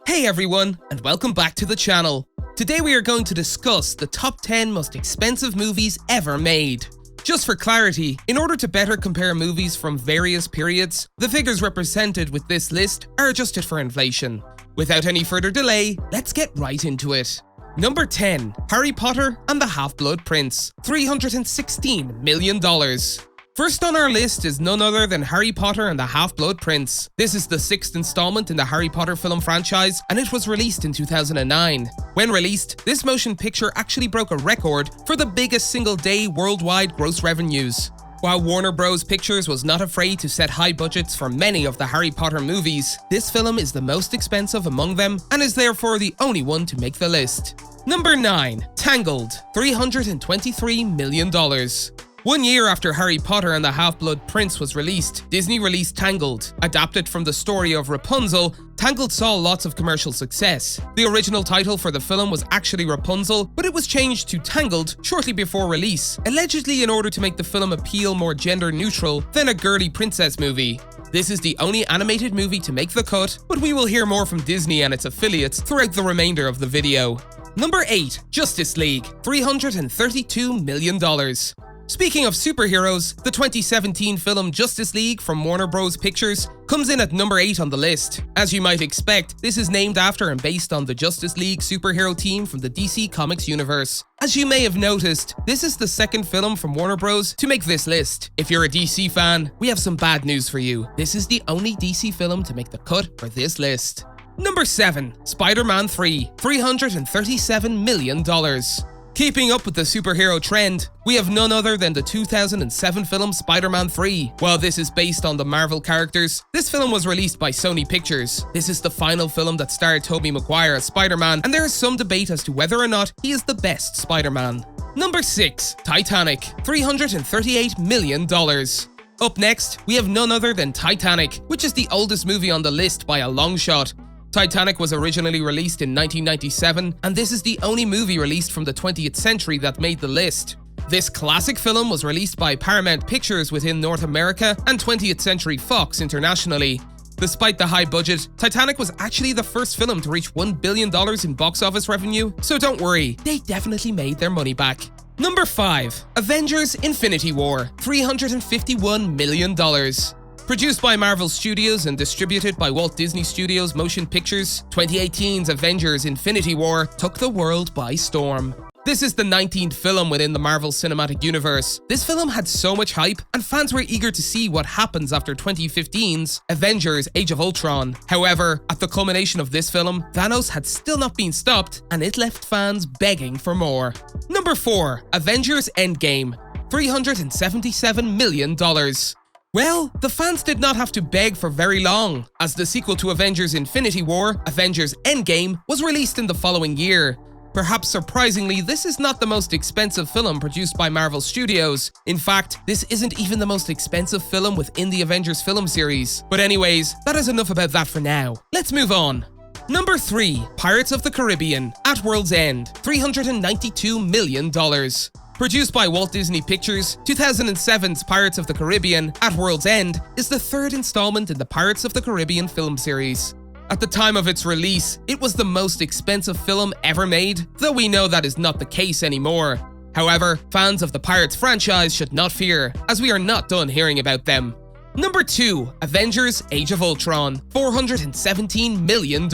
Hey everyone, and welcome back to the channel. Today we are going to discuss the top 10 most expensive movies ever made. Just for clarity, in order to better compare movies from various periods, the figures represented with this list are adjusted for inflation. Without any further delay, let's get right into it. Number 10. Harry Potter and the Half-Blood Prince, $316 million. First on our list is none other than Harry Potter and the Half-Blood Prince. This is the 6th installment in the Harry Potter film franchise, and it was released in 2009. When released, this motion picture actually broke a record for the biggest single-day worldwide gross revenues. While Warner Bros. Pictures was not afraid to set high budgets for many of the Harry Potter movies, this film is the most expensive among them and is therefore the only one to make the list. Number 9. Tangled, $323 million. 1 year after Harry Potter and the Half-Blood Prince was released, Disney released Tangled. Adapted from the story of Rapunzel, Tangled saw lots of commercial success. The original title for the film was actually Rapunzel, but it was changed to Tangled shortly before release, allegedly in order to make the film appeal more gender-neutral than a girly princess movie. This is the only animated movie to make the cut, but we will hear more from Disney and its affiliates throughout the remainder of the video. Number 8. Justice League, $332 million. Speaking of superheroes, the 2017 film Justice League from Warner Bros. Pictures comes in at number 8 on the list. As you might expect, this is named after and based on the Justice League superhero team from the DC Comics universe. As you may have noticed, this is the second film from Warner Bros. To make this list. If you're a DC fan, we have some bad news for you. This is the only DC film to make the cut for this list. Number 7. Spider-Man 3, $337 million. Keeping up with the superhero trend, we have none other than the 2007 film Spider-Man 3. While this is based on the Marvel characters, this film was released by Sony Pictures. This is the final film that starred Tobey Maguire as Spider-Man, and there is some debate as to whether or not he is the best Spider-Man. Number 6. Titanic, $338 million. Up next, we have none other than Titanic, which is the oldest movie on the list by a long shot. Titanic was originally released in 1997, and this is the only movie released from the 20th century that made the list. This classic film was released by Paramount Pictures within North America and 20th Century Fox internationally. Despite the high budget, Titanic was actually the first film to reach $1 billion in box office revenue, so don't worry, they definitely made their money back. Number 5. Avengers Infinity War, $351 million. Produced by Marvel Studios and distributed by Walt Disney Studios Motion Pictures, 2018's Avengers Infinity War took the world by storm. This is the 19th film within the Marvel Cinematic Universe. This film had so much hype, and fans were eager to see what happens after 2015's Avengers Age of Ultron. However, at the culmination of this film, Thanos had still not been stopped, and it left fans begging for more. Number 4. Avengers Endgame, $377 million. Well, the fans did not have to beg for very long, as the sequel to Avengers Infinity War, Avengers Endgame, was released in the following year. Perhaps surprisingly, this is not the most expensive film produced by Marvel Studios. In fact, this isn't even the most expensive film within the Avengers film series. But anyways, that is enough about that for now. Let's move on. Number 3. Pirates of the Caribbean, At World's End, $392 million. Produced by Walt Disney Pictures, 2007's Pirates of the Caribbean, At World's End is the third installment in the Pirates of the Caribbean film series. At the time of its release, it was the most expensive film ever made, though we know that is not the case anymore. However, fans of the Pirates franchise should not fear, as we are not done hearing about them. Number 2. Avengers Age of Ultron, $417 million.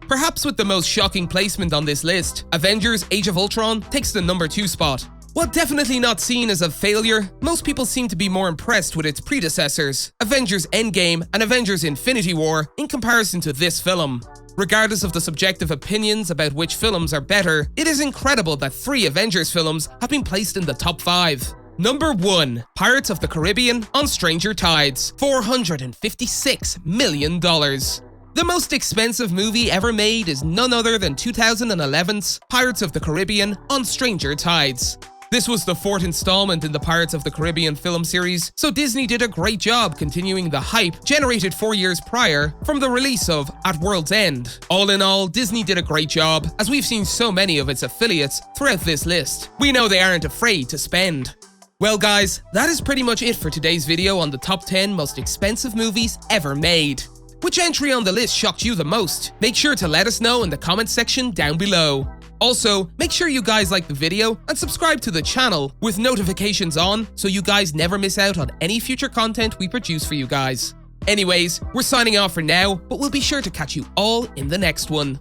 Perhaps with the most shocking placement on this list, Avengers Age of Ultron takes the number 2 spot. While definitely not seen as a failure, most people seem to be more impressed with its predecessors, Avengers Endgame and Avengers Infinity War, in comparison to this film. Regardless of the subjective opinions about which films are better, it is incredible that 3 Avengers films have been placed in the top 5. Number 1. Pirates of the Caribbean on Stranger Tides, $456 million. The most expensive movie ever made is none other than 2011's Pirates of the Caribbean on Stranger Tides. This was the 4th installment in the Pirates of the Caribbean film series, so Disney did a great job continuing the hype generated 4 years prior from the release of At World's End. All in all, Disney did a great job, as we've seen so many of its affiliates throughout this list. We know they aren't afraid to spend. Well guys, that is pretty much it for today's video on the top 10 most expensive movies ever made. Which entry on the list shocked you the most? Make sure to let us know in the comments section down below. Also, make sure you guys like the video and subscribe to the channel with notifications on so you guys never miss out on any future content we produce for you guys. Anyways, we're signing off for now, but we'll be sure to catch you all in the next one.